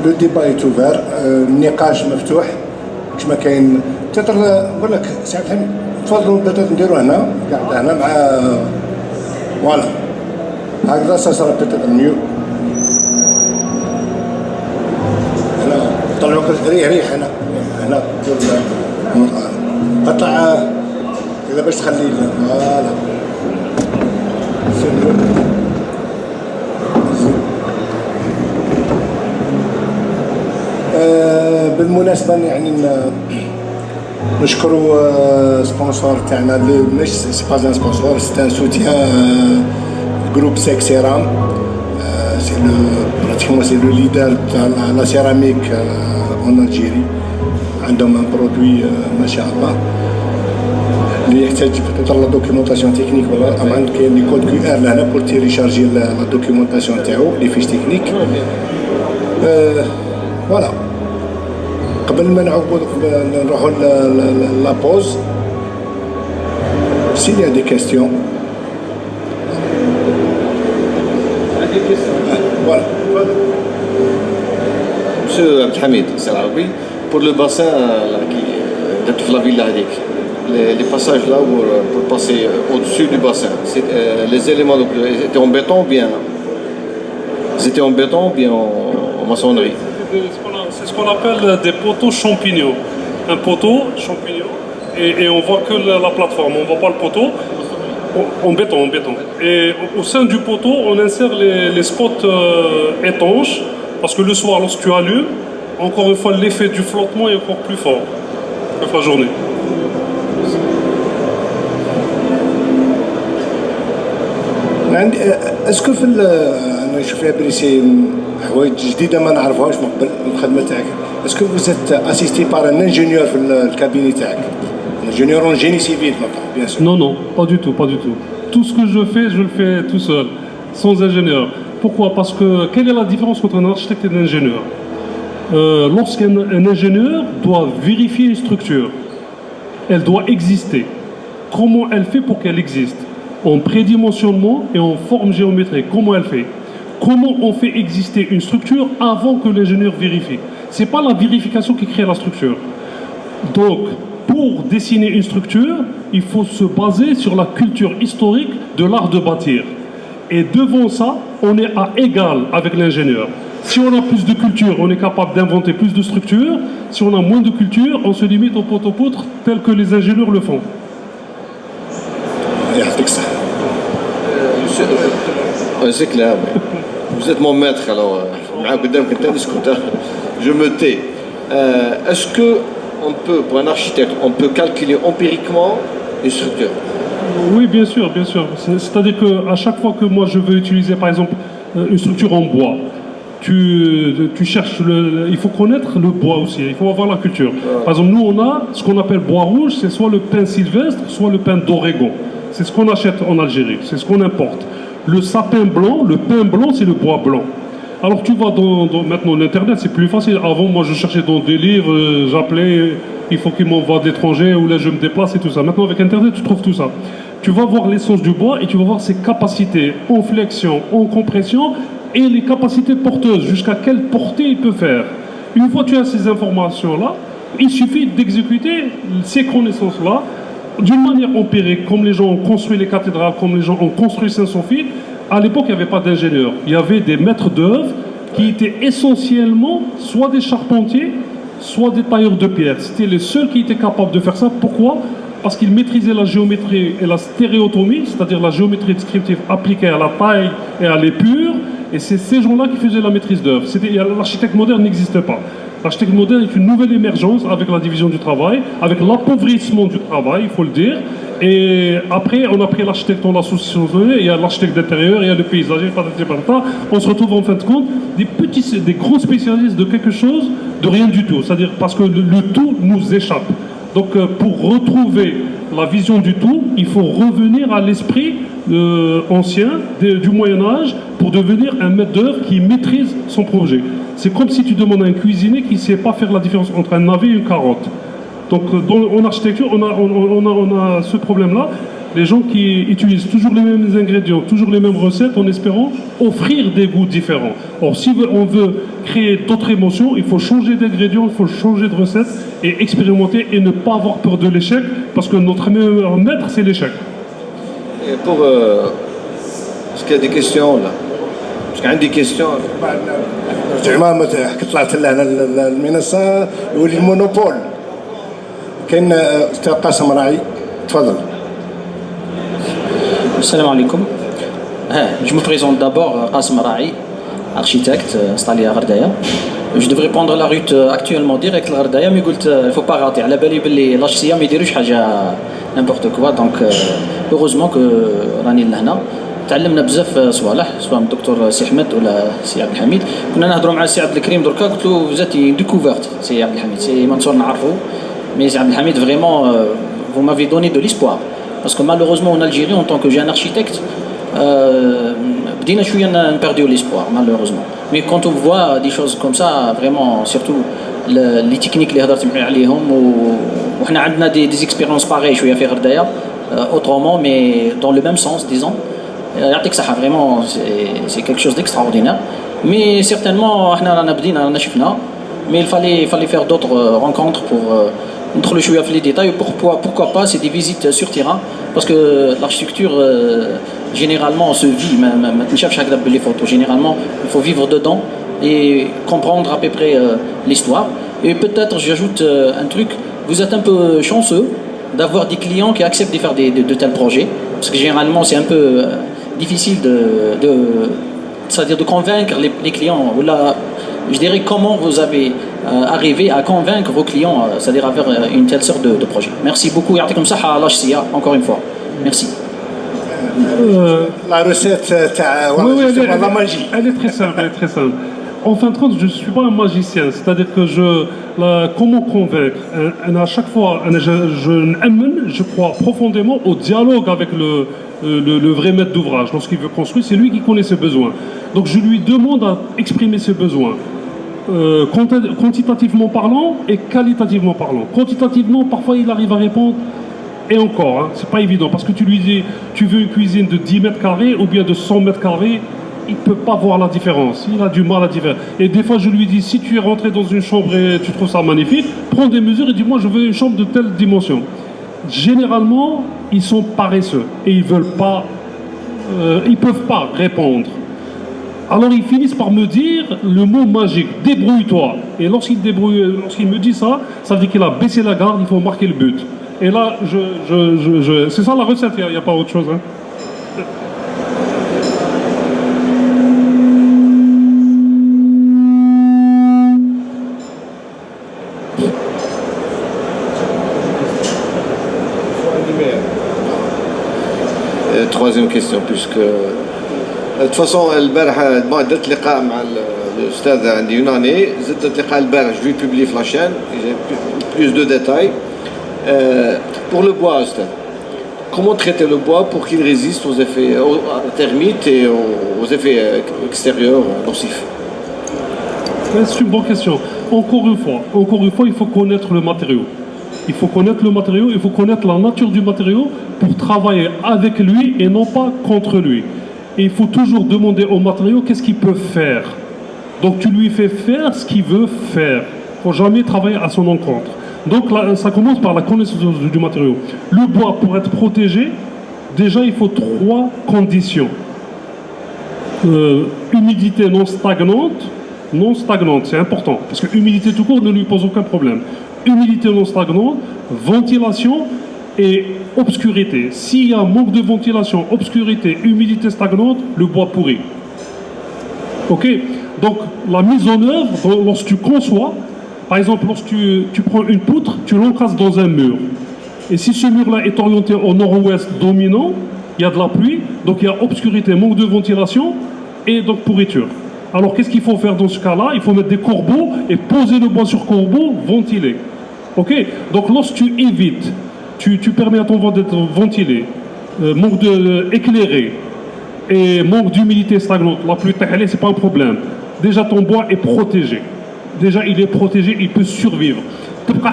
لو ديبا اي توفير، النقاش مفتوح كش ما كاين. تقدر نقول لك سي عبد الحميد تفضلوا بدات نديروا هنا قاعد هنا مع فوالا هكذا سا سرا بتيتر ميو. هنا طلعوك ريح هنا قطع اذا باش تخلي فوالا بالمناسبة يعني نشكروا سبونسور تاعنا مش سي با ان سبونسور سي ان سوتيان جروب سيك سيرام سي لو براتيكمون سي لو ليدر تاع لا سيراميك اون الجيري. عندهم ان برودوي ما شاء الله اللي يحتاج لا دوكيومونطاسيون تكنيك ولا عندك كاين لي كود كيو ار لهنا بور تيليشارجي لا دوكيومونطاسيون تاعو لي فيش تكنيك. فوالا قبل ما نعقبوا نروحوا لا بوز s'il y a des questions. Voilà. Monsieur Abdelhamid Salaoui, pour le bassin là, qui de la ville هذيك, les passages là pour passer au-dessus du bassin, les éléments donc, étaient en béton ou bien c'était en béton ou bien en maçonnerie? C'est ce qu'on appelle des poteaux champignons. Un poteau champignon et on voit que la plateforme, on voit pas le poteau en béton. Et au sein du poteau, on insère les spots étanches parce que le soir, lorsque tu allumes, encore une fois, l'effet du flottement est encore plus fort toute la journée. اسكو في انا نشوف فيها بريسي حوايج جديده ما نعرفوهاش من قبل الخدمه تاعك. اسكو فوزيت اسيستي بار ان انجينيور في الكابيني تاعك؟ انجينيور اون جيني سيفيل بيان سور. Non, pas du tout. Tout ce que je le fais tout seul, sans ingénieur. Pourquoi? Parce que quelle est la différence entre un architecte et un ingénieur? Lorsqu'un ingénieur doit vérifier une structure, elle doit exister. Comment elle fait pour qu'elle existe? En prédimensionnement et en forme géométrique. Comment elle fait? Comment on fait exister une structure avant que l'ingénieur vérifie? Ce n'est pas la vérification qui crée la structure. Donc, pour dessiner une structure, il faut se baser sur la culture historique de l'art de bâtir. Et devant ça, on est à égal avec l'ingénieur. Si on a plus de culture, on est capable d'inventer plus de structures. Si on a moins de culture, on se limite au pot-au-poutre tel que les ingénieurs le font. C'est clair. Vous êtes mon maître, alors je me tais. Est-ce que on peut, pour un architecte, on peut calculer empiriquement une structure? Oui, bien sûr. C'est-à-dire qu'à chaque fois que moi je veux utiliser, par exemple, une structure en bois, tu cherches il faut connaître le bois aussi, il faut avoir la culture. Par exemple, nous on a ce qu'on appelle bois rouge, c'est soit le pin sylvestre, soit le pin d'Oregon. C'est ce qu'on achète en Algérie, c'est ce qu'on importe. Le sapin blanc, le pin blanc, c'est le bois blanc. Alors tu vas maintenant l'internet, c'est plus facile. Avant, moi je cherchais dans des livres, j'appelais, il faut qu'ils m'envoient d'étrangers, ou là je me déplace et tout ça. Maintenant avec internet, tu trouves tout ça. Tu vas voir l'essence du bois et tu vas voir ses capacités en flexion, en compression et les capacités porteuses, jusqu'à quelle portée il peut faire. Une fois que tu as ces informations-là, il suffit d'exécuter ces connaissances-là d'une manière empirique, comme les gens ont construit les cathédrales, comme les gens ont construit Saint-Sophie. À l'époque, il n'y avait pas d'ingénieurs. Il y avait des maîtres d'œuvre qui étaient essentiellement soit des charpentiers, soit des tailleurs de pierre. C'était les seuls qui étaient capables de faire ça. Pourquoi? Parce qu'ils maîtrisaient la géométrie et la stéréotomie, c'est-à-dire la géométrie descriptive appliquée à la taille et à l'épure. Et c'est ces gens-là qui faisaient la maîtrise d'œuvre. L'architecte moderne n'existait pas. L'architecte moderne est une nouvelle émergence avec la division du travail, avec l'appauvrissement du travail, il faut le dire. Et après, on a pris l'architecte, on l'a sous-dimensionné, il y a l'architecte d'intérieur, il y a le paysager, on se retrouve en fin de compte des gros spécialistes de quelque chose, de rien du tout. C'est-à-dire parce que le tout nous échappe. Donc pour retrouver la vision du tout, il faut revenir à l'esprit ancien du Moyen-Âge pour devenir un maître d'œuvre qui maîtrise son projet. C'est comme si tu demandes à un cuisinier qui ne sait pas faire la différence entre un navet et une carotte. Donc en architecture, on a ce problème-là. Les gens qui utilisent toujours les mêmes ingrédients, toujours les mêmes recettes en espérant offrir des goûts différents. Or, si on veut créer d'autres émotions, il faut changer d'ingrédients, il faut changer de recettes et expérimenter et ne pas avoir peur de l'échec parce que notre meilleur maître, c'est l'échec. Et pour... est-ce qu'il y a des questions là? Parce qu'il y a des questions. زعما طلعت لهنا المنصه يولي المونوبول. كاين استاذ قاسم راعي تفضل. Salam alaikum. Je me présente d'abord, Qasim Ra'i, architecte installé à Ghardaya. Je devrais prendre la route actuellement direct à Ghardaya, mais il ne faut pas rater. على بالي باللي l'HCA ما يديروش حاجه n'importe quoi. Donc heureusement que راني لهنا. تعلمنا بزاف صوالح سواء من الدكتور سي احمد ولا سي عبد الحميد. كنا نهضروا مع سي عبد الكريم دركا قلت له زاتي ديكوفرت سي عبد الحميد سي منصور نعرفه مي سي عبد الحميد فريمون vous m'avez donné de l'espoir. Parce que malheureusement en Algérie, en tant que jeune architecte, بدينا شويه نبرديو l'espoir malheureusement. Mais quand on voit des choses comme ça, vraiment, surtout les techniques اللي هضرت عليهم وحنا عندنا des expériences pareilles شويه في غردايه autrement mais dans le même sens disons. يعطيك صحة vraiment c'est quelque chose d'extraordinaire. Mais certainement احنا رانا بدينا رانا شفنا mais il fallait faire d'autres rencontres pour ندخلوا شويه في les détails. Pourquoi pas c'est des visites sur terrain parce que l'architecture généralement se vit ما تنشافش هكذا باللي photos. Généralement il faut vivre dedans et comprendre à peu près l'histoire. Et peut-être j'ajoute un truc, vous êtes un peu chanceux d'avoir des clients qui acceptent de faire de tels projets parce que généralement c'est un peu difficile c'est-à-dire de convaincre les clients. Ou là, je dirais comment vous avez arrivé à convaincre vos clients, c'est-à-dire à faire une telle sorte de projet. Merci beaucoup. يعطيكم صحة على l'HCA encore une fois. Merci. La recette تاع la magie. Elle est très simple, elle est très simple. En fin de compte, je ne suis pas un magicien, c'est-à-dire que comment convaincre à chaque fois, je crois profondément au dialogue avec le vrai maître d'ouvrage. Lorsqu'il veut construire, c'est lui qui connaît ses besoins. Donc je lui demande à exprimer ses besoins, quantitativement parlant et qualitativement parlant. Quantitativement, parfois il arrive à répondre, et encore, hein, c'est pas évident, parce que tu lui dis, tu veux une cuisine de 10 mètres carrés ou bien de 100 mètres carrés, il ne peut pas voir la différence, il a du mal à différer. Et des fois je lui dis, si tu es rentré dans une chambre et tu trouves ça magnifique, prends des mesures et dis-moi je veux une chambre de telle dimension. Généralement, ils sont paresseux et ils peuvent pas répondre. Alors ils finissent par me dire le mot magique, débrouille-toi. Et lorsqu'il me dit ça, ça veut dire qu'il a baissé la garde, il faut marquer le but. Et là, c'est ça la recette, il n'y a pas autre chose. Hein. Troisième question, puisque de toute façon البارح درت لقاء مع الاستاذ عندي يوناني زدت لقاء البارح je vais publier في la chaîne j'ai plus de détails pour le bois استاذ comment traiter le bois pour qu'il résiste aux effets aux termites et aux effets extérieurs nocifs. C'est une bonne question. Encore une fois, il faut connaître le matériau. Il faut connaître le matériau, il faut connaître la nature du matériau pour travailler avec lui et non pas contre lui. Et il faut toujours demander au matériau qu'est-ce qu'il peut faire. Donc tu lui fais faire ce qu'il veut faire. Il ne faut jamais travailler à son encontre. Donc là, ça commence par la connaissance du matériau. Le bois, pour être protégé, déjà il faut 3 conditions. Humidité non stagnante, c'est important, parce que humidité tout court ne lui pose aucun problème. Humidité non stagnante, ventilation et obscurité. S'il y a un manque de ventilation, obscurité, humidité stagnante, le bois pourrit. Ok? Donc la mise en œuvre, lorsque tu conçois, par exemple, lorsque tu prends une poutre, tu l'encasses dans un mur. Et si ce mur-là est orienté au nord-ouest dominant, il y a de la pluie, donc il y a obscurité, manque de ventilation et donc pourriture. Alors qu'est-ce qu'il faut faire dans ce cas-là? Il faut mettre des corbeaux et poser le bois sur corbeau, ventiler. Ok? Donc lorsque tu évites, tu permets à ton bois d'être ventilé, manque d'éclairé et manque d'humidité stagnante, la pluie tahali, c'est pas un problème. Déjà ton bois est protégé. Déjà il est protégé, il peut survivre. تبقى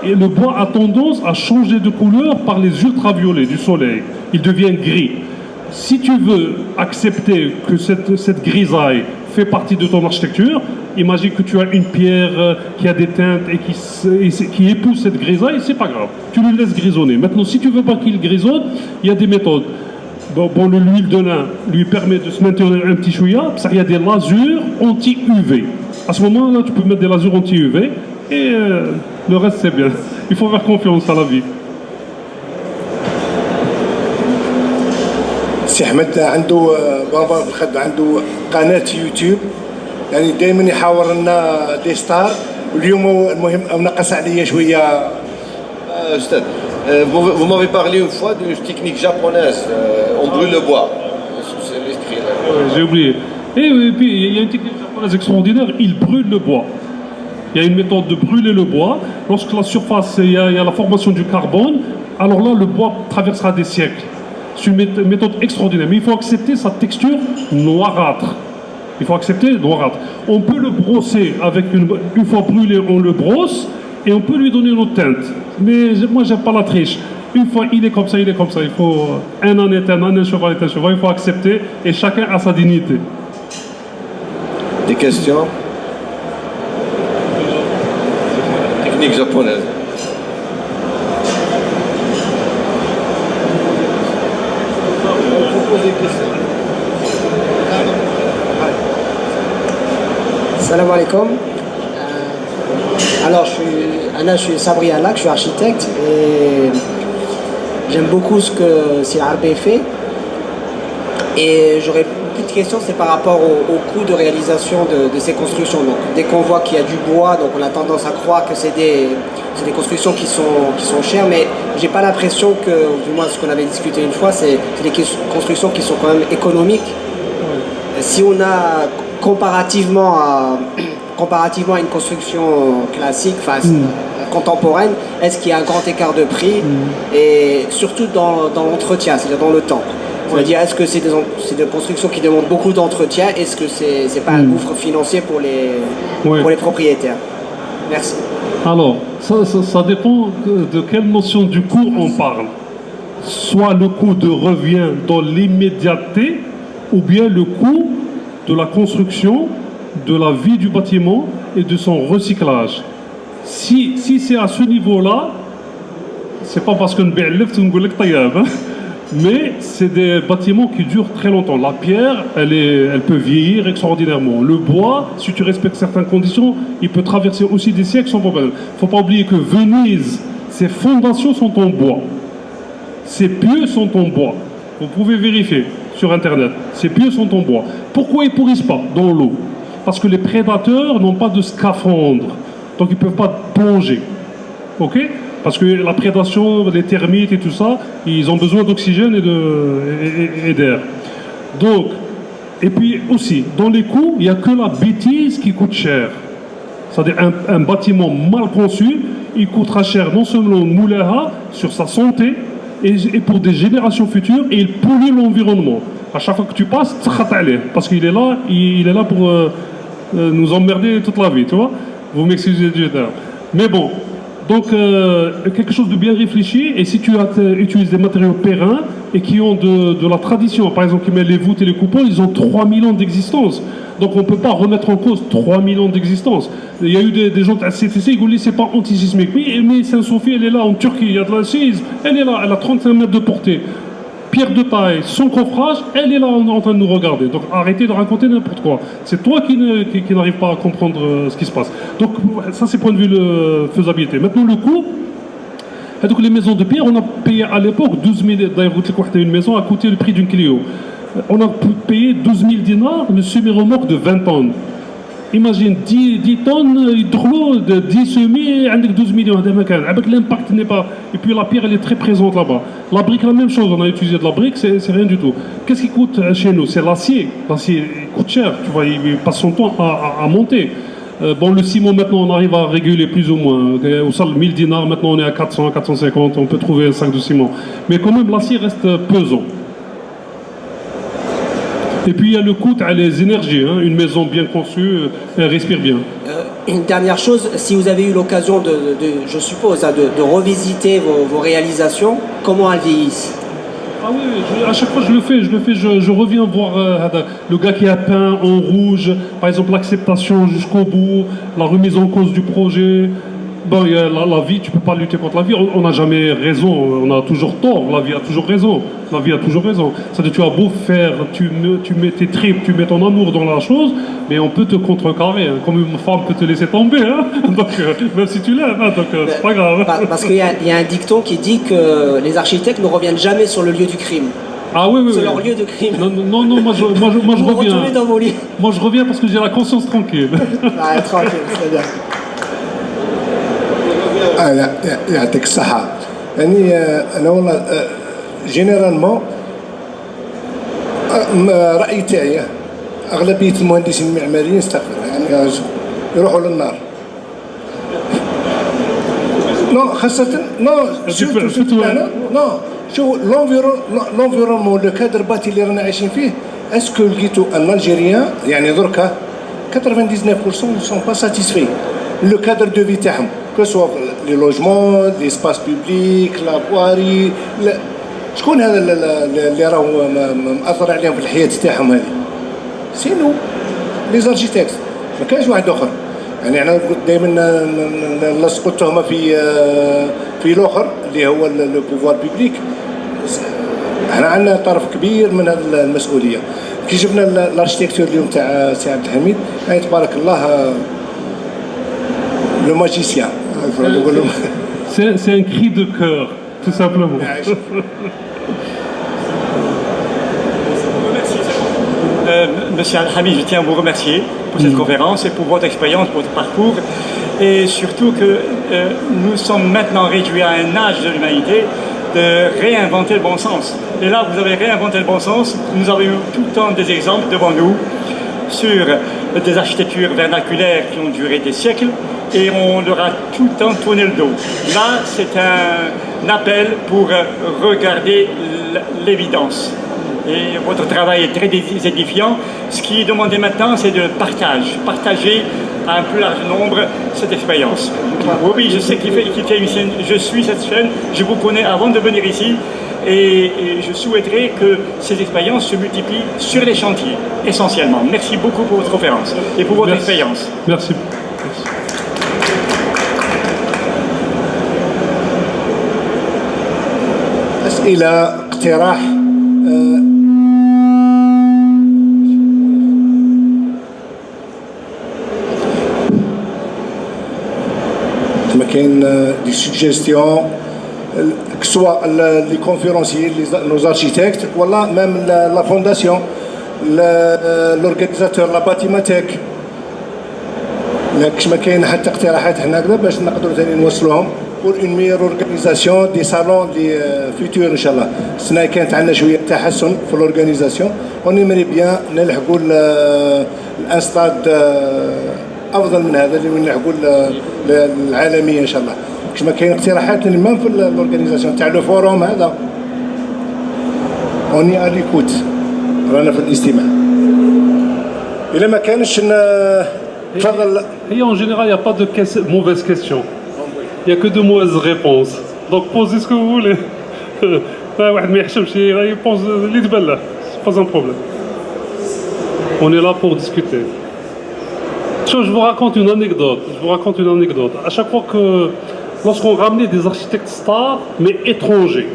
Et le bois a tendance à changer de couleur par les ultraviolets du soleil. Il devient gris. Si tu veux accepter que cette grisaille fait partie de ton architecture, imagine que tu as une pierre qui a des teintes et qui épouse cette grisaille, c'est pas grave. Tu le laisses grisonner. Maintenant, si tu veux pas qu'il grisonne, il y a des méthodes. L'huile de lin lui permet de se maintenir un petit chouïa. Il y a des lasures anti-UV. À ce moment-là, tu peux mettre des lasures anti-UV et le reste, c'est bien. Il faut faire confiance à la vie. سي احمد عنده بابا خد عنده قناه يوتيوب يعني دائما يحاور لنا دي ستار واليوم المهم نقص عليا شويه. Ustad, vous m'avez parlé une fois d'une technique japonaise, on brûle le bois. C'est l'esprit là. J'ai oublié. Et puis, il y a une technique japonaise extraordinaire, il brûle le bois. Il y a une méthode de brûler le bois. Lorsque la surface, il y a la formation du carbone, alors là, le bois traversera des siècles. C'est une méthode extraordinaire. Mais il faut accepter sa texture noirâtre. Il faut accepter noirâtre. On peut le brosser avec une fois brûlé, on le brosse et on peut lui donner une autre teinte. Mais moi, j'aime pas la triche. Une fois, il est comme ça, il est comme ça. Il faut un âne est un âne, un cheval est un cheval. Il faut accepter et chacun a sa dignité. Des questions? Technique japonaise. Salam alaikum. Alors, je suis Sabri Alak, je suis architecte et j'aime beaucoup ce que Sir Arbé fait. Et j'aurais une petite question, c'est par rapport au coût de réalisation de ces constructions. Donc, dès qu'on voit qu'il y a du bois, donc on a tendance à croire que c'est des constructions qui sont chères, mais j'ai pas l'impression que, du moins ce qu'on avait discuté une fois, c'est des constructions qui sont quand même économiques. Si on a comparativement à une construction classique, contemporaine, est-ce qu'il y a un grand écart de prix et surtout dans l'entretien, c'est-à-dire dans le temps? C'est-à-dire, est-ce que c'est des constructions qui demandent beaucoup d'entretien? Est-ce que c'est pas un gouffre financier pour les propriétaires? Merci. Alors, ça dépend de quelle notion du coût on parle. Soit le coût de revient dans l'immédiateté, ou bien le coût de la construction, de la vie du bâtiment et de son recyclage. Si c'est à ce niveau-là, c'est pas parce qu'on mais c'est des bâtiments qui durent très longtemps. La pierre, elle peut vieillir extraordinairement. Le bois, si tu respectes certaines conditions, il peut traverser aussi des siècles sans problème. Il ne faut pas oublier que Venise, ses fondations sont en bois. Ses pieux sont en bois. Vous pouvez vérifier sur Internet. Ces pieux sont en bois. Pourquoi ils ne pourrissent pas dans l'eau? Parce que les prédateurs n'ont pas de scaphandre. Donc ils ne peuvent pas plonger. Ok? Parce que la prédation, les termites et tout ça, ils ont besoin d'oxygène et d'air. Donc, et puis aussi, dans les coûts, il n'y a que la bêtise qui coûte cher. C'est-à-dire un bâtiment mal conçu, il coûtera cher non seulement moulaha sur sa santé, et pour des générations futures, et il pollue l'environnement. À chaque fois que tu passes, parce qu'il est là pour nous emmerder toute la vie, tu vois. Vous m'excusez du terme. Mais bon, donc quelque chose de bien réfléchi, et si tu utilises des matériaux périns et qui ont de la tradition, par exemple qui mettent les voûtes et les coupons, ils ont 3000 ans d'existence. Donc on ne peut pas remettre en cause 3000 ans d'existence. Il y a eu des gens à CTC, ils disent c'est pas antisismique. Oui, mais Saint-Sophie, elle est là en Turquie, il y a de la schiste, elle est là, elle a 35 mètres de portée. Pierre de taille, son coffrage, elle est là en train de nous regarder. Donc arrêtez de raconter n'importe quoi. C'est toi qui n'arrive pas à comprendre ce qui se passe. Donc ça c'est point de vue faisabilité. Maintenant le coût, donc les maisons de pierre, on a payé à l'époque 12 000, d'ailleurs une maison a coûté le prix d'une Clio. On a payé 12 000 dinars le semi-remorque de 20 tonnes. Imagine 10 tonnes, de 10 semis, avec 12 millions. Avec l'impact n'est pas. Et puis la pierre, elle est très présente là-bas. La brique, la même chose. On a utilisé de la brique, c'est rien du tout. Qu'est-ce qui coûte chez nous? C'est l'acier. L'acier coûte cher. Tu vois, il passe son temps à monter. Bon, le ciment, maintenant, on arrive à réguler plus ou moins. Au sol, 1000 dinars, maintenant, on est à 400, 450. On peut trouver un sac de ciment. Mais quand même, l'acier reste pesant. Et puis il y a le coût, les énergies. Hein. Une maison bien conçue, elle respire bien. Une dernière chose, si vous avez eu l'occasion je suppose, hein, de revisiter vos réalisations, comment elles vieillissent? Ah oui, à chaque fois je le fais, je reviens voir le gars qui a peint en rouge, par exemple l'acceptation jusqu'au bout, la remise en cause du projet. Bon, il y a la vie, tu peux pas lutter contre la vie, on n'a jamais raison, on a toujours tort, la vie a toujours raison. La vie a toujours raison. C'est-à-dire tu as beau faire, tu mets tes tripes, tu mets ton amour dans la chose, mais on peut te contrecarrer, hein. Comme une femme peut te laisser tomber, hein. Donc même si tu l'aimes, hein, donc c'est pas grave. Parce qu'il y a un dicton qui dit que les architectes ne reviennent jamais sur le lieu du crime. Ah oui, oui, Sur oui. leur lieu de crime. Non, moi je Vous reviens. retournez dans vos lits. Moi je reviens parce que j'ai la conscience tranquille. Ah, tranquille, c'est bien. يعطيك الصحة. يعني أنا والله جينيرالمون رأيي تاعي أغلبية المهندسين المعماريين استغفر يعني يروحوا للنار. نو خاصة نو نو شوف لونفيرونمون لو كادر باتي اللي رانا عايشين فيه اسكو لقيتو ان الجيريان يعني دركا 99% ne sont pas satisfaits. Le cadre de vie تاعهم que soit les logements, l'espace public, la voirie. شكون هذا اللي راهو مأثر عليهم في الحياة تاعهم هذه؟ سينو لي زاركيتكت ما كاينش واحد اخر. يعني انا دائما نلصقوا التهمه في الاخر اللي هو لو بوفوار بيبليك. احنا عندنا طرف كبير من هذه المسؤوليه. كي شفنا الاركتيكتور اليوم تاع سي عبد الحميد يعني تبارك الله لو ماجيسيان. C'est un cri de cœur, tout simplement. Monsieur Al-Hamid, je tiens à vous remercier pour cette conférence et pour votre expérience, pour votre parcours. Et surtout que nous sommes maintenant réduits à un âge de l'humanité de réinventer le bon sens. Et là, vous avez réinventé le bon sens. Nous avons eu tout le temps des exemples devant nous sur des architectures vernaculaires qui ont duré des siècles et on leur a tout le temps tourné le dos. Là, c'est un appel pour regarder l'évidence. Et votre travail est très édifiant. Ce qui est demandé maintenant, c'est de partager à un plus large nombre cette expérience. Oui, je sais qu'il fait une chaîne, je suis cette chaîne, je vous connais avant de venir ici, et je souhaiterais que ces expériences se multiplient sur les chantiers, essentiellement. Merci beaucoup pour votre conférence et pour votre expérience. Merci. أسئلة اقتراح ما كاين دي سوجيستيون كسوا لي كونفيرونسيي نوز اركيتكت ولا ميم لا فونداسيون لورغانيزاتور لا باتيماتيك كش ما كاين حتى اقتراحات حنا هكذا باش نقدروا ثاني نوصلوهم pour une meilleure organisation des salons les futurs ان شاء الله. السنه كانت عندنا شويه تحسن في الاورغانيزاسيون ونيمري بيان نلحقوا الانستاد افضل من هذا اللي نلحقوا العالميه ان شاء الله. كش ما كاين اقتراحات ميم في الاورغانيزاسيون تاع لو فوروم هذا اوني اليكوت رانا في الاستماع. الا ما كانش تفضل. Et en général, il n'y a pas de mauvaise question. Il n'y a que de mauvaises réponses. Donc posez ce que vous voulez. Il pense c'est pas un problème. On est là pour discuter. Je vous raconte une anecdote. À chaque fois que, lorsqu'on ramenait des architectes stars, mais étrangers.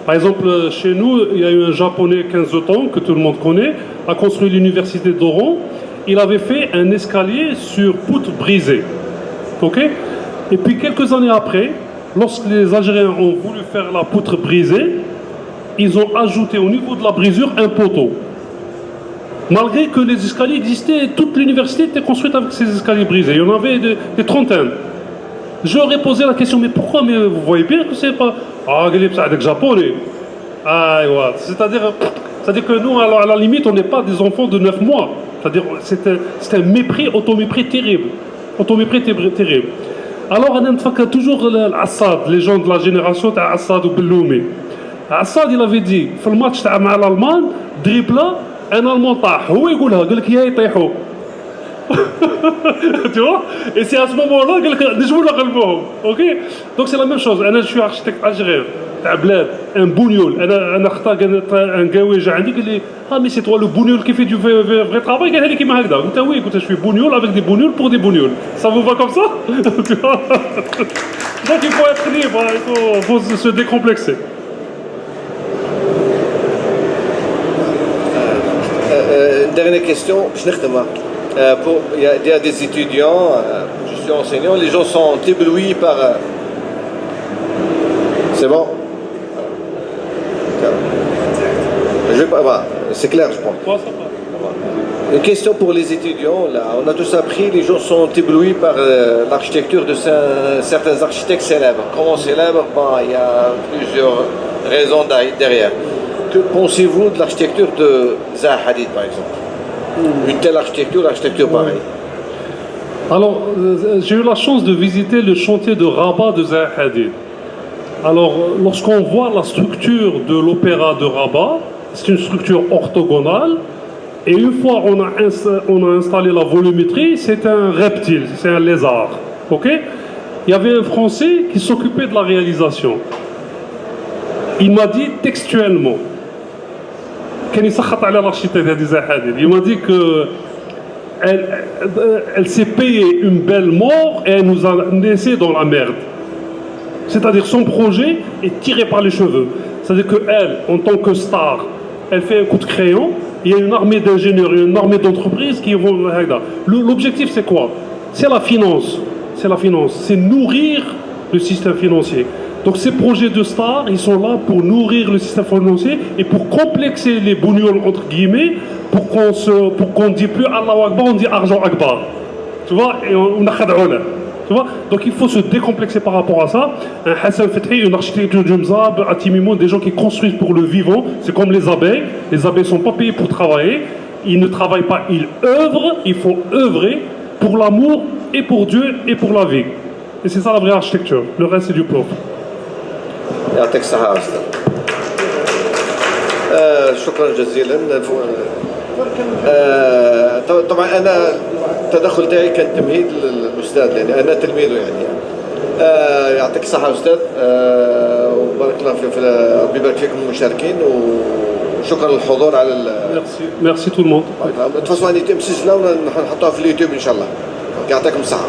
Par exemple, chez nous, il y a eu un japonais 15 ans, que tout le monde connaît, a construit l'université d'Oran. Il avait fait un escalier sur poutre brisée. Ok ? Et puis quelques années après, lorsque les Algériens ont voulu faire la poutre brisée, ils ont ajouté au niveau de la brisure un poteau. Malgré que les escaliers existaient, toute l'université était construite avec ces escaliers brisés. Il y en avait des trentaines. Je leur ai posé la question, mais pourquoi? Mais vous voyez bien que c'est pas... Ah, c'est avec japonais. Ah, ouais. C'est-à-dire que nous, à la limite, on n'est pas des enfants de 9 mois. C'est-à-dire c'est un mépris, automépris terrible. Terrible. Alors, on a toujours Assad, les gens de la génération d'Assad ou Belloumi. Assad, il avait dit, dans le match avec l'Allemagne, dribble ان المون طاح هو يقولها قال لك يا يطيحوا tu vois et c'est à ce moment là قال لك نجموا نغلبوهم اوكي دونك سي لا ميم شوز انا شو اركتيكت الجيريان تاع بلاد ان بونيول انا اختار ان قاوي جا عندي قال لي ها مي سي توا لو بونيول كي في دو فري ترافاي قالها لي كيما هكذا قلت وي قلت شوي بونيول افيك دي بونيول بور دي بونيول ça vous va comme ça donc il faut être libre il faut se décomplexer. Dernière question, je il y a des étudiants, je suis enseignant, les gens sont éblouis par... C'est bon? Je vais pas, voilà, c'est clair, je pense. Une question pour les étudiants, là, on a tous appris, les gens sont éblouis par l'architecture de certains architectes célèbres. Comment célèbres? Bon, il y a plusieurs raisons derrière. Que pensez-vous de l'architecture de Zaha Hadid, par exemple? Une telle architecture pareille. Alors, j'ai eu la chance de visiter le chantier de Rabat de Zaha Hadid. Alors, lorsqu'on voit la structure de l'opéra de Rabat, c'est une structure orthogonale, et une fois on a installé la volumétrie, c'est un reptile, c'est un lézard. Ok? Il y avait un Français qui s'occupait de la réalisation. Il m'a dit textuellement, il m'a dit que elle s'est payée une belle mort et elle nous a laissé dans la merde. C'est-à-dire son projet est tiré par les cheveux. C'est-à-dire qu'elle, en tant que star, elle fait un coup de crayon, il y a une armée d'ingénieurs, une armée d'entreprises qui vont... L'objectif c'est quoi? C'est la finance. C'est nourrir le système financier. Donc ces projets de stars, ils sont là pour nourrir le système financier et pour complexer les bougnoles entre guillemets, pour qu'on ne dise plus Allah Akbar, on dit argent Akbar. Tu vois, et on a khad'oula. Tu vois, donc il faut se décomplexer par rapport à ça. Un Hassan Fethi, une architecture du Mzab, à Timimoun, des gens qui construisent pour le vivant, c'est comme les abeilles. Les abeilles ne sont pas payées pour travailler, ils ne travaillent pas, ils œuvrent, il faut œuvrer pour l'amour et pour Dieu et pour la vie. Et c'est ça la vraie architecture, le reste c'est du plomb. يعطيك الصحة أستاذ. شكرا جزيلا. طبعا أنا التدخل تاعي كان تمهيد للأستاذ لأن أنا تلميذه يعني. يعطيك الصحة أستاذ وبارك الله في ربي يبارك فيكم المشاركين وشكرا للحضور على Merci tout le monde. تفضلوا مسجلة ونحطوها في اليوتيوب إن شاء الله. يعطيكم الصحة.